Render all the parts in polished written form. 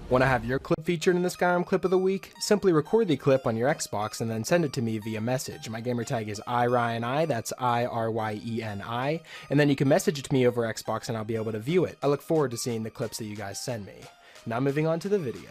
Want to have your clip featured in the Skyrim Clip of the Week? Simply record the clip on your Xbox and then send it to me via message. My gamertag is iRyeni, that's IRYENI, and then you can message it to me over Xbox and I'll be able to view it. I look forward to seeing the clips that you guys send me. Now moving on to the video.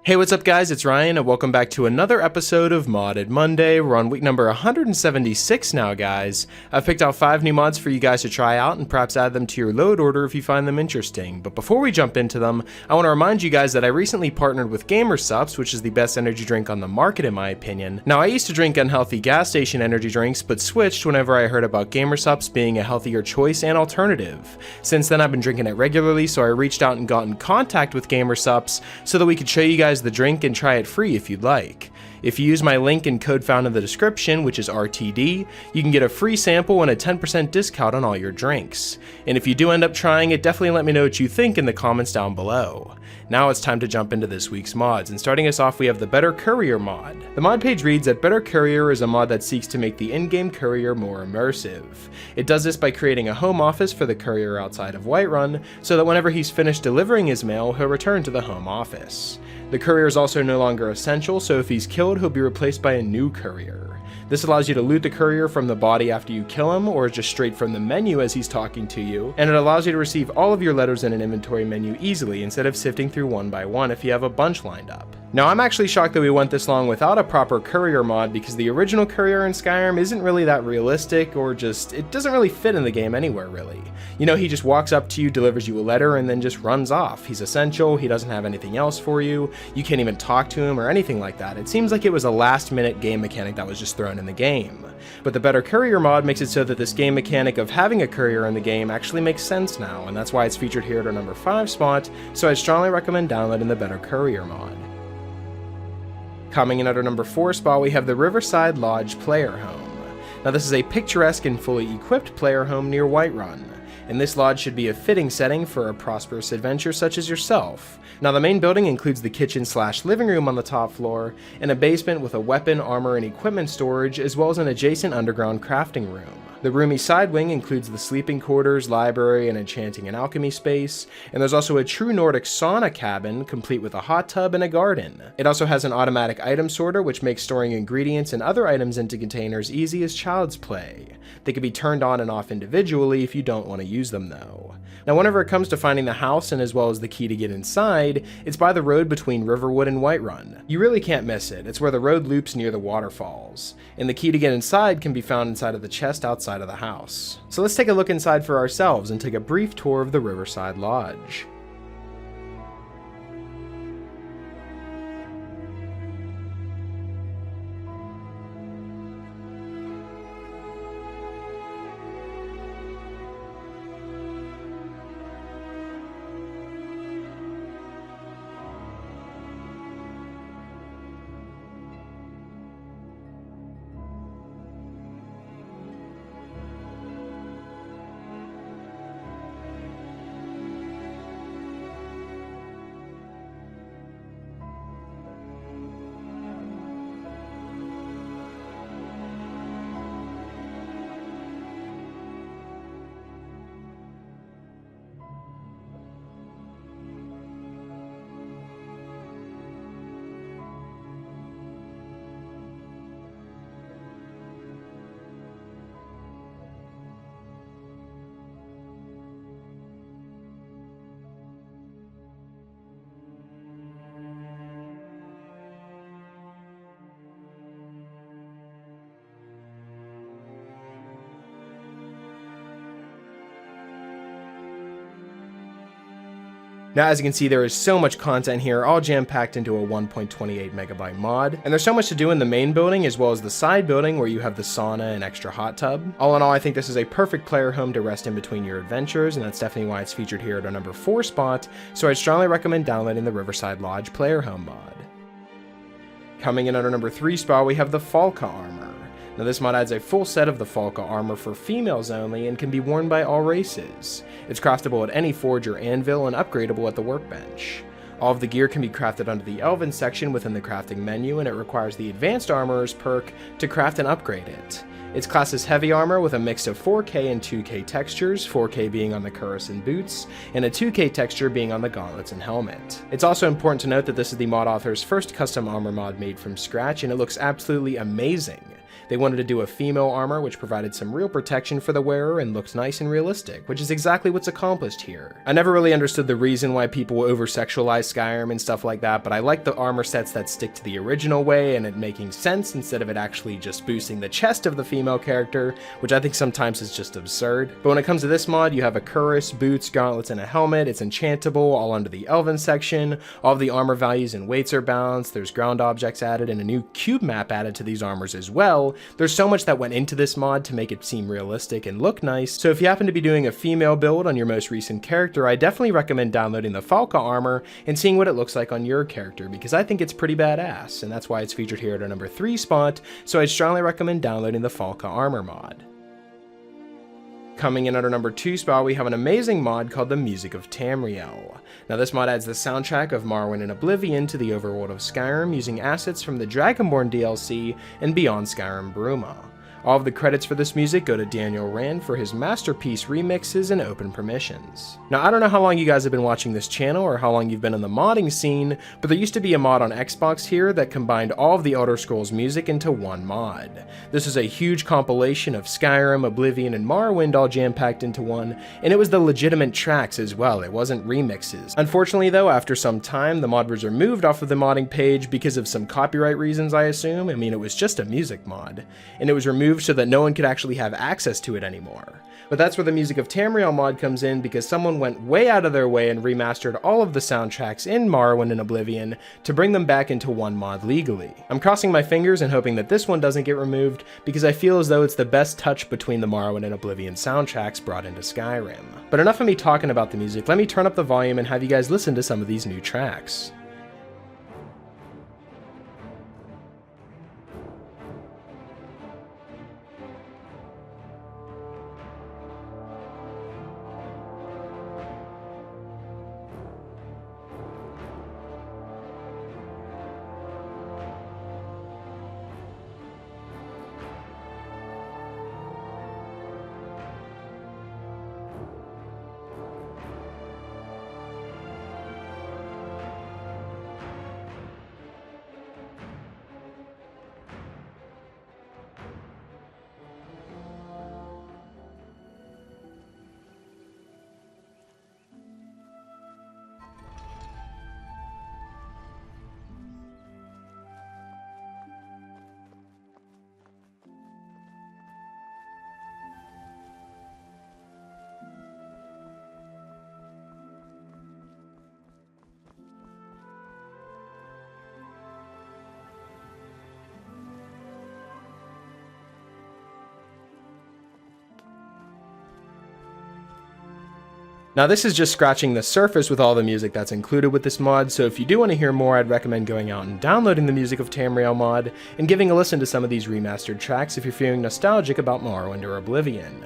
Hey, what's up guys, it's Ryan and welcome back to another episode of Modded Monday. We're on week number 176 now, guys. I've picked out 5 new mods for you guys to try out and perhaps add them to your load order if you find them interesting. But before we jump into them, I want to remind you guys that I recently partnered with GamerSupps, which is the best energy drink on the market in my opinion. Now, I used to drink unhealthy gas station energy drinks, but switched whenever I heard about GamerSupps being a healthier choice and alternative. Since then, I've been drinking it regularly, so I reached out and got in contact with GamerSupps so that we could show you guys the drink and try it free if you'd like. If you use my link and code found in the description, which is RTD, you can get a free sample and a 10% discount on all your drinks. And if you do end up trying it, definitely let me know what you think in the comments down below. Now it's time to jump into this week's mods, and starting us off we have the Better Courier mod. The mod page reads that Better Courier is a mod that seeks to make the in-game courier more immersive. It does this by creating a home office for the courier outside of Whiterun, so that whenever he's finished delivering his mail, he'll return to the home office. The courier is also no longer essential, so if he's killed, he'll be replaced by a new courier. This allows you to loot the courier from the body after you kill him, or just straight from the menu as he's talking to you, and it allows you to receive all of your letters in an inventory menu easily instead of sifting through one by one if you have a bunch lined up. Now, I'm actually shocked that we went this long without a proper courier mod because the original courier in Skyrim isn't really that realistic, or just, it doesn't really fit in the game anywhere really. You know, he just walks up to you, delivers you a letter, and then just runs off. He's essential, he doesn't have anything else for you, you can't even talk to him or anything like that. It seems like it was a last minute game mechanic that was just thrown in the game. But the Better Courier mod makes it so that this game mechanic of having a courier in the game actually makes sense now, and that's why it's featured here at our number 5 spot, so I strongly recommend downloading the Better Courier mod. Coming in at our number 4 spot, we have the Riverside Lodge player home. Now this is a picturesque and fully equipped player home near Whiterun, and this lodge should be a fitting setting for a prosperous adventurer such as yourself. Now the main building includes the kitchen/living room on the top floor, and a basement with a weapon, armor, and equipment storage, as well as an adjacent underground crafting room. The roomy side wing includes the sleeping quarters, library, and enchanting and alchemy space, and there's also a true Nordic sauna cabin, complete with a hot tub and a garden. It also has an automatic item sorter, which makes storing ingredients and other items into containers easy as child's play. They can be turned on and off individually if you don't want to use them though. Now whenever it comes to finding the house and as well as the key to get inside, it's by the road between Riverwood and Whiterun. You really can't miss it, it's where the road loops near the waterfalls. And the key to get inside can be found inside of the chest outside of the house. So let's take a look inside for ourselves and take a brief tour of the Riverside Lodge. Now as you can see, there is so much content here, all jam-packed into a 1.28 megabyte mod, and there's so much to do in the main building as well as the side building where you have the sauna and extra hot tub. All in all, I think this is a perfect player home to rest in between your adventures, and that's definitely why it's featured here at our number 4 spot, so I'd strongly recommend downloading the Riverside Lodge player home mod. Coming in at our number 3 spot, we have the Falka armor. Now this mod adds a full set of the Falka armor for females only and can be worn by all races. It's craftable at any forge or anvil and upgradable at the workbench. All of the gear can be crafted under the Elven section within the crafting menu, and it requires the Advanced Armorer's perk to craft and upgrade it. Its class is heavy armor with a mix of 4K and 2K textures, 4K being on the cuirass and boots, and a 2K texture being on the gauntlets and helmet. It's also important to note that this is the mod author's first custom armor mod made from scratch, and it looks absolutely amazing. They wanted to do a female armor which provided some real protection for the wearer and looked nice and realistic, which is exactly what's accomplished here. I never really understood the reason why people over-sexualize Skyrim and stuff like that, but I like the armor sets that stick to the original way and it making sense instead of it actually just boosting the chest of the female character, which I think sometimes is just absurd. But when it comes to this mod, you have a cuirass, boots, gauntlets, and a helmet. It's enchantable, all under the Elven section. All of the armor values and weights are balanced, there's ground objects added, and a new cube map added to these armors as well. There's so much that went into this mod to make it seem realistic and look nice, so if you happen to be doing a female build on your most recent character, I definitely recommend downloading the Falka armor and seeing what it looks like on your character, because I think it's pretty badass, and that's why it's featured here at our number 3 spot, so I'd strongly recommend downloading the Falka armor mod. Coming in at our number 2 spot, we have an amazing mod called the Music of Tamriel. Now this mod adds the soundtrack of Morrowind and Oblivion to the overworld of Skyrim using assets from the Dragonborn DLC and Beyond Skyrim Bruma. All of the credits for this music go to Daniel Rand for his masterpiece remixes and open permissions. Now I don't know how long you guys have been watching this channel or how long you've been in the modding scene, but there used to be a mod on Xbox here that combined all of the Elder Scrolls music into one mod. This is a huge compilation of Skyrim, Oblivion, and Morrowind all jam-packed into one, and it was the legitimate tracks as well, it wasn't remixes. Unfortunately though, after some time, the mod was removed off of the modding page because of some copyright reasons, I assume. I mean, it was just a music mod, and it was removed so that no one could actually have access to it anymore. But that's where the Music of Tamriel mod comes in, because someone went way out of their way and remastered all of the soundtracks in Morrowind and Oblivion to bring them back into one mod legally. I'm crossing my fingers and hoping that this one doesn't get removed, because I feel as though it's the best touch between the Morrowind and Oblivion soundtracks brought into Skyrim. But enough of me talking about the music, let me turn up the volume and have you guys listen to some of these new tracks. Now this is just scratching the surface with all the music that's included with this mod, so if you do want to hear more, I'd recommend going out and downloading the Music of Tamriel mod and giving a listen to some of these remastered tracks if you're feeling nostalgic about Morrowind or Oblivion.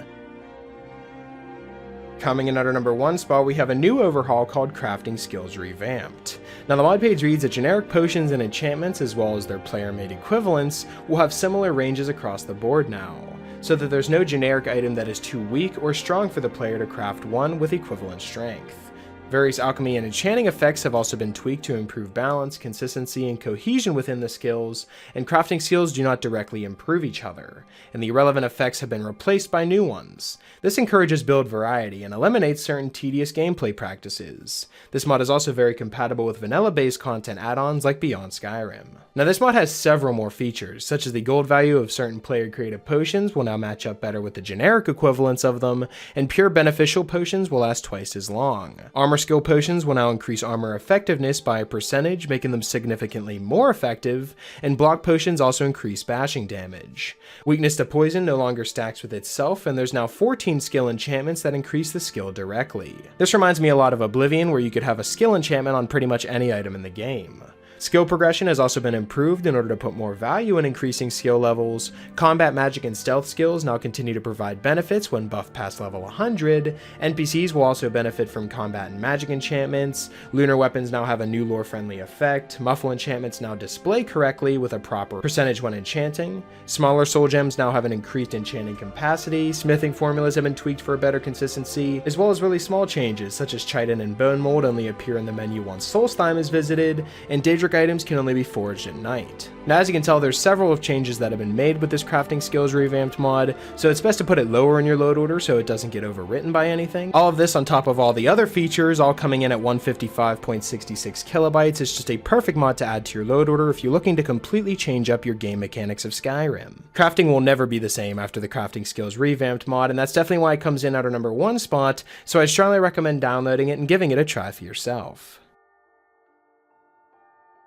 Coming in at our number 1 spot, we have a new overhaul called Crafting Skills Revamped. Now the mod page reads that generic potions and enchantments, as well as their player-made equivalents, will have similar ranges across the board now, so that there's no generic item that is too weak or strong for the player to craft one with equivalent strength. Various alchemy and enchanting effects have also been tweaked to improve balance, consistency, and cohesion within the skills, and crafting skills do not directly improve each other, and the irrelevant effects have been replaced by new ones. This encourages build variety and eliminates certain tedious gameplay practices. This mod is also very compatible with vanilla-based content add-ons like Beyond Skyrim. Now this mod has several more features, such as the gold value of certain player-created potions will now match up better with the generic equivalents of them, and pure beneficial potions will last twice as long. Armor skill potions will now increase armor effectiveness by a percentage, making them significantly more effective, and block potions also increase bashing damage. Weakness to poison no longer stacks with itself, and there's now 14 skill enchantments that increase the skill directly. This reminds me a lot of Oblivion, where you could have a skill enchantment on pretty much any item in the game. Skill progression has also been improved in order to put more value in increasing skill levels. Combat, magic, and stealth skills now continue to provide benefits when buffed past level 100. NPCs will also benefit from combat and magic enchantments. Lunar weapons now have a new lore-friendly effect. Muffle enchantments now display correctly with a proper percentage when enchanting. Smaller soul gems now have an increased enchanting capacity. Smithing formulas have been tweaked for a better consistency, as well as really small changes such as chitin and bone mold only appear in the menu once Solstheim is visited, and Daedric items can only be forged at night. Now, as you can tell, there's several of changes that have been made with this crafting skills revamped mod, so it's best to put it lower in your load order so it doesn't get overwritten by anything. All of this on top of all the other features, all coming in at 155.66 kilobytes, is just a perfect mod to add to your load order if you're looking to completely change up your game mechanics of Skyrim. Crafting will never be the same after the crafting skills revamped mod, and that's definitely why it comes in at our number 1 spot, so I strongly recommend downloading it and giving it a try for yourself.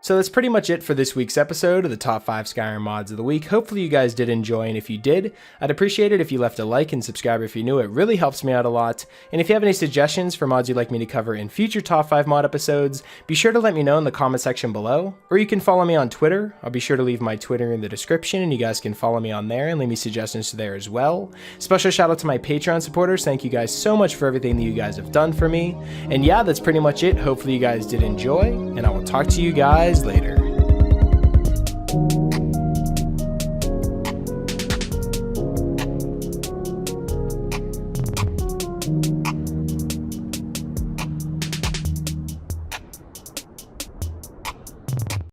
So that's pretty much it for this week's episode of the top 5 Skyrim mods of the week. Hopefully you guys did enjoy, and if you did, I'd appreciate it if you left a like and subscribe if you're new. It really helps me out a lot. And if you have any suggestions for mods you'd like me to cover in future top 5 mod episodes, be sure to let me know in the comment section below, or you can follow me on Twitter. I'll be sure to leave my Twitter in the description, and you guys can follow me on there and leave me suggestions there as well. Special shout out to my Patreon supporters. Thank you guys so much for everything that you guys have done for me. And yeah, that's pretty much it. Hopefully you guys did enjoy, and I will talk to you guys later.